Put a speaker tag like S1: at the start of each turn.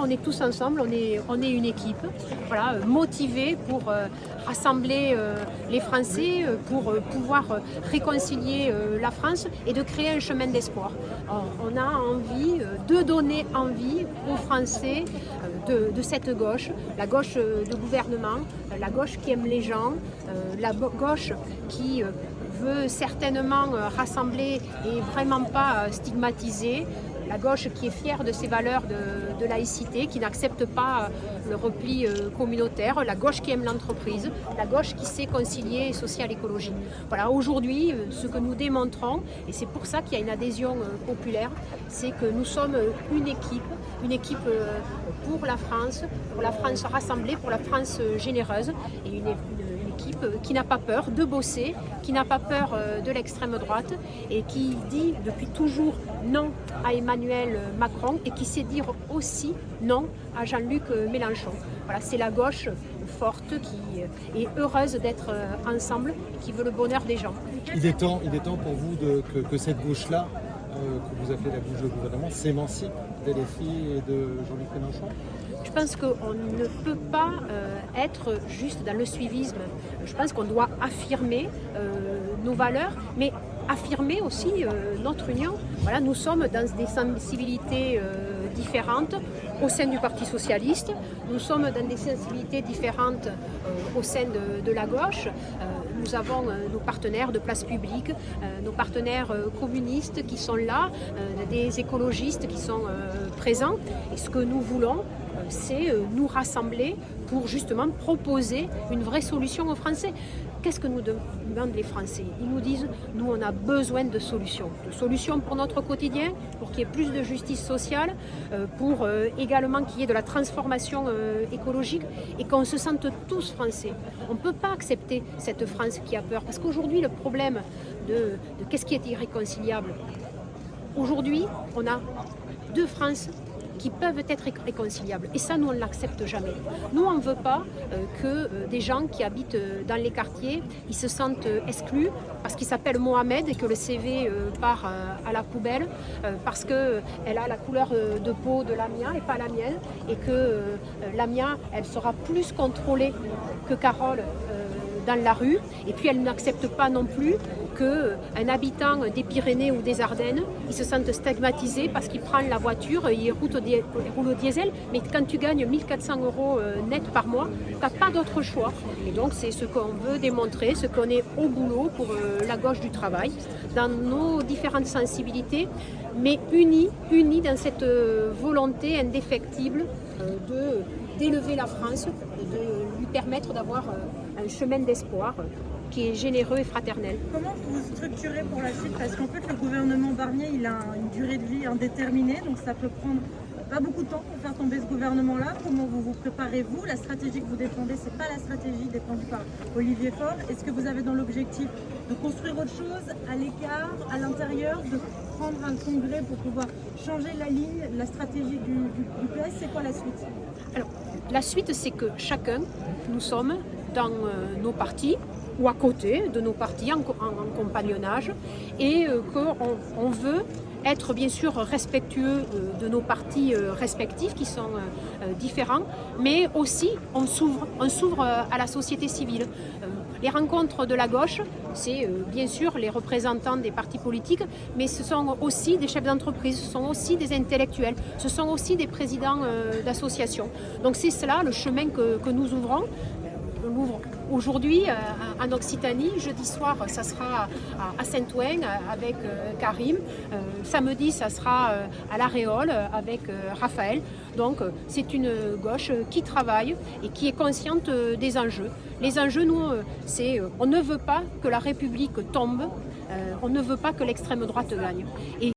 S1: on est tous ensemble, on est une équipe, voilà, motivée pour rassembler les Français, pour pouvoir réconcilier la France et de créer un chemin d'espoir. On a envie de donner envie aux Français de cette gauche, la gauche de gouvernement, la gauche qui aime les gens, la gauche qui veut certainement rassembler et vraiment pas stigmatiser, la gauche qui est fière de ses valeurs de laïcité, qui n'accepte pas le repli communautaire, la gauche qui aime l'entreprise, la gauche qui sait concilier social et écologie. Voilà, aujourd'hui, ce que nous démontrons, et c'est pour ça qu'il y a une adhésion populaire, c'est que nous sommes une équipe pour la France rassemblée, pour la France généreuse, et une équipe qui n'a pas peur de bosser, qui n'a pas peur de l'extrême droite et qui dit depuis toujours non à Emmanuel Macron et qui sait dire aussi non à Jean-Luc Mélenchon. Voilà, c'est la gauche forte qui est heureuse d'être ensemble et qui veut le bonheur des gens.
S2: Il est temps pour vous que cette gauche-là, que vous appelez la gauche de gouvernement, s'émancipe d'LFI et de Jean-Luc Mélenchon?
S1: Je pense qu'on ne peut pas être juste dans le suivisme. Je pense qu'on doit affirmer nos valeurs, mais affirmer aussi notre union. Voilà, nous sommes dans des sensibilités différentes au sein du Parti socialiste, nous sommes dans des sensibilités différentes au sein de la gauche. Nous avons nos partenaires de place publique, nos partenaires communistes qui sont là, des écologistes qui sont présents. Et ce que nous voulons, c'est nous rassembler pour justement proposer une vraie solution aux Français. Qu'est-ce que nous demandent les Français? Ils nous disent, nous on a besoin de solutions pour notre quotidien, pour qu'il y ait plus de justice sociale, pour également qu'il y ait de la transformation écologique et qu'on se sente tous Français. On ne peut pas accepter cette France qui a peur, parce qu'aujourd'hui le problème de qu'est-ce qui est irréconciliable, aujourd'hui on a deux France qui peuvent être réconciliables. Et ça, nous, on ne l'accepte jamais. Nous, on ne veut pas que des gens qui habitent dans les quartiers, ils se sentent exclus parce qu'ils s'appellent Mohamed et que le CV part à la poubelle parce qu'elle a la couleur de peau de la mienne et pas la mienne et que la mienne, elle sera plus contrôlée que Carole dans la rue. Et puis, elle n'accepte pas non plus qu'un habitant des Pyrénées ou des Ardennes, il se sente stigmatisé parce qu'il prend la voiture, il roule au diesel, mais quand tu gagnes 1 400 € net par mois, tu n'as pas d'autre choix. Et donc c'est ce qu'on veut démontrer, ce qu'on est au boulot pour la gauche du travail, dans nos différentes sensibilités, mais unis dans cette volonté indéfectible d'élever la France, de lui permettre d'avoir un chemin d'espoir qui est généreux et fraternel.
S3: Comment vous vous structurez pour la suite? Parce qu'en fait, le gouvernement Barnier, il a une durée de vie indéterminée, donc ça peut prendre pas beaucoup de temps pour faire tomber ce gouvernement-là. Comment vous vous préparez-vous? La stratégie que vous défendez, c'est pas la stratégie défendue par Olivier Faure. Est-ce que vous avez dans l'objectif de construire autre chose à l'écart, à l'intérieur, de prendre un congrès pour pouvoir changer la ligne, la stratégie du PS? C'est quoi la suite?
S1: Alors, la suite, c'est que chacun, nous sommes dans nos partis, ou à côté de nos partis en compagnonnage et qu'on veut être bien sûr respectueux de nos partis respectifs qui sont différents, mais aussi on s'ouvre à la société civile. Les rencontres de la gauche, c'est bien sûr les représentants des partis politiques, mais ce sont aussi des chefs d'entreprise, ce sont aussi des intellectuels, ce sont aussi des présidents d'associations. Donc c'est cela le chemin que nous ouvrons. On ouvre aujourd'hui en Occitanie, jeudi soir ça sera à Saint-Ouen avec Karim, samedi ça sera à La Réole avec Raphaël. Donc c'est une gauche qui travaille et qui est consciente des enjeux. Les enjeux, nous, c'est on ne veut pas que la République tombe, on ne veut pas que l'extrême droite gagne. Et